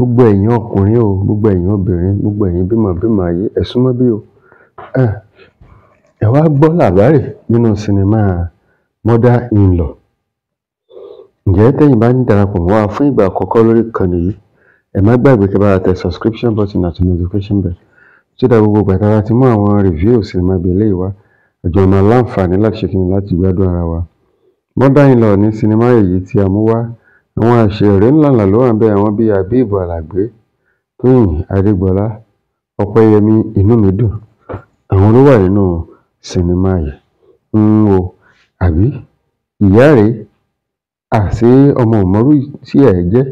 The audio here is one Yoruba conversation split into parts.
Gbogbo ẹ̀yin ọkùnrin o, gbogbo ẹ̀yin obìnrin, gbogbo ẹ̀yin bímọ ayé, ẹ súnmọ́ bí o. Ẹ wá gbọ́ làbárì nínú sinimá Mother-in-Law. Ǹjẹ́ tẹ́yin bá ń darapọ̀ mọ́ wa fún ìgbà àkọ́kọ́ lórí ìkànnì yìí, ẹ má gbàgbé kí ẹ bá wa tẹ subscription button àti notification bell. Tó dá gbogbo ìgbà tí a bá ti mú àwọn review sinimá bí eléyìí wá, àjọ máa láǹfààní láti ṣe kíni láti gbádùn ara wa. Mother-in-Law ní sinimá èyí tí a mú wá. Àwọn àṣèré ńláńlá ló wà níbẹ̀, àwọn bíi Habib Alagbe, Tóyìn Adégbọlá, Ọpẹ́yẹmí Inúmídùn. Àwọn ló wà nínú sinimá yìí. Àbí ìyá rèé, àṣé ọmọ ò mọrú tí ẹ̀ jẹ́.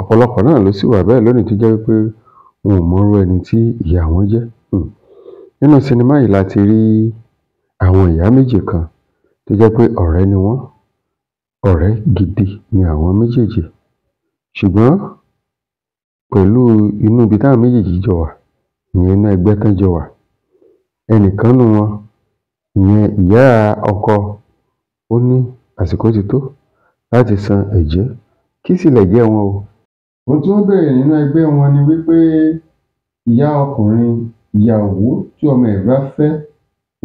Ọ̀pọ̀lọpọ̀ náà ló sì wà bẹ́ẹ̀ lónìí tó jẹ́ wípé wọn ò mọrú ẹni tí ìyá wọn jẹ́. Nínú sinimá yìí la ti rí àwọn ìyá méjì kan tó jẹ́ pé ọ̀rẹ́ ni wọ́n. Ọ̀rẹ́ gidi ni àwọn méjèèjì. Ṣùgbọ́n pẹ̀lú inú ibi táwọn méjèèjì jọ wà, ìyẹn inú ẹgbẹ́ tán jọ wà, ẹnìkan nínú wọn, ìyẹn ìyá ọkọ, ó ní àsìkò ti tó láti san ẹ̀jẹ́. Kí sì lẹ̀jẹ́ wọn o? Ohun tí wọ́n bẹ̀rẹ̀ nínú ẹgbẹ́ wọn ni wípé ìyá ọkùnrin, ìyàwó tí ọmọ ẹ̀ bá fẹ́,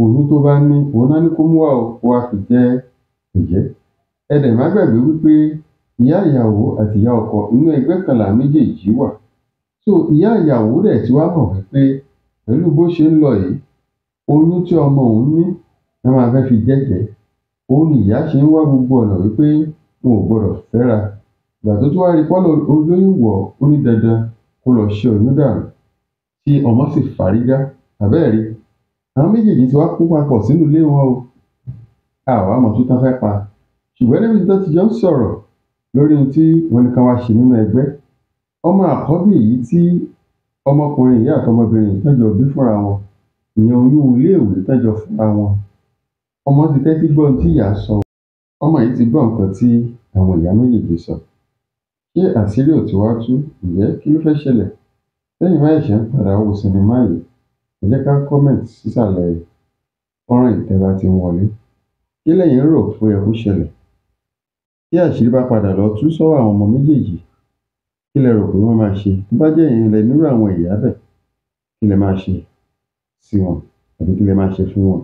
oyún tó bá ní, òun náà ní kó mú wá o, kó wá fi jẹ ẹ̀jẹ́. Ẹ dẹ̀ má gbàgbé wípé ìyá ìyàwó àti ìyá ọkọ inú ẹgbẹ́ kan làwọn méjèèjì wà. So ìyá ìyàwó dẹ̀ ti wá mọ̀ wípé pẹ̀lú bó ṣe ń lọ yìí, oyún tí ọmọ òun ní ẹ máa fẹ́ fi jẹ́jẹ́. Òun ni ìyá ṣe ń wá gbogbo ọ̀nà wípé wọn ò gbọdọ̀ fẹ́ra. Ìgbà tó tún wá rí pọ́nà olóyún wọ̀, ó ní dandan kó lọ ṣe oyún dànù, tí ọmọ sì fárígá. Àbẹ́ẹ̀rí, àwọn méjèèjì ti wá kó papọ̀ sínú ilé wọn o. Àwa mọ̀ tó tán fẹ́ pa. Ṣùgbọ́n níbi tí wọ́n ti jọ ń sọ̀rọ̀ lórí ohun tí wọ́n ní ká wá ṣe nínú ẹgbẹ́, ọmọ àkọ́bí èyí tí ọmọkùnrin yìí àti ọmọbìnrin yìí tán jọ bí fúnra wọn, ìyẹn oyún iléèwé tán jọ fúnra wọn, ọmọ ti tẹ́tí gbọ́ ohun tí ìyá sọ. Ọmọ yìí ti gbọ́ nǹkan tí àwọn ìyá méjèèjì sọ. Ṣé àṣírí ò ti wá tú? Ǹjẹ́ kí ló fẹ́ ṣẹlẹ̀? Tẹ́yin bá ṣẹ̀ṣẹ̀ ń padà wo sinimá yìí, ẹ jẹ́ ká comment sísàlẹ̀ fọ́nrán yìí tẹ́ bá ti ń wọlé. Kí lẹ̀yin rò pé ó yẹ kó ṣẹlẹ̀? Tí àṣírí bá padà lọ tú sọ́wọ́ àwọn ọmọ méjèèjì, kí lẹ rò pé wọ́n máa ṣe? Tó bá jẹ́ ẹ̀yin lẹ nírú àwọn ìyá bẹ́ẹ̀, kí lẹ máa ṣe sí wọn? Àbí kí lẹ máa ṣe fún wọn?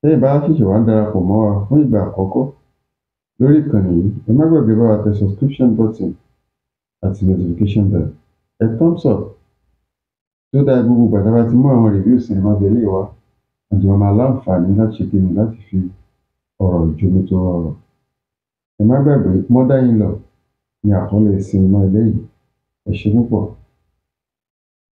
Tẹ́yin bá ṣẹ̀ṣẹ̀ wá darapọ̀ mọ́ wa fún ìgbà àkọ́kọ́ lórí ìkànnì yìí, ẹ má gbàgbé bá wa tẹ subscription button àti notification bell. Ẹ thumbs up. Tó dá gbogbo ìgbà tí a bá ti mú àwọn review sinimá bí eléyìí wá, àjọ máa láǹfààní láti ṣe kíni láti fi ọ̀rọ̀ ìjomitoro ọ̀rọ̀. Ẹ má gbàgbé Mother-in-Law ni àkọlé sinimá eléyìí. Ẹ ṣé púpọ̀.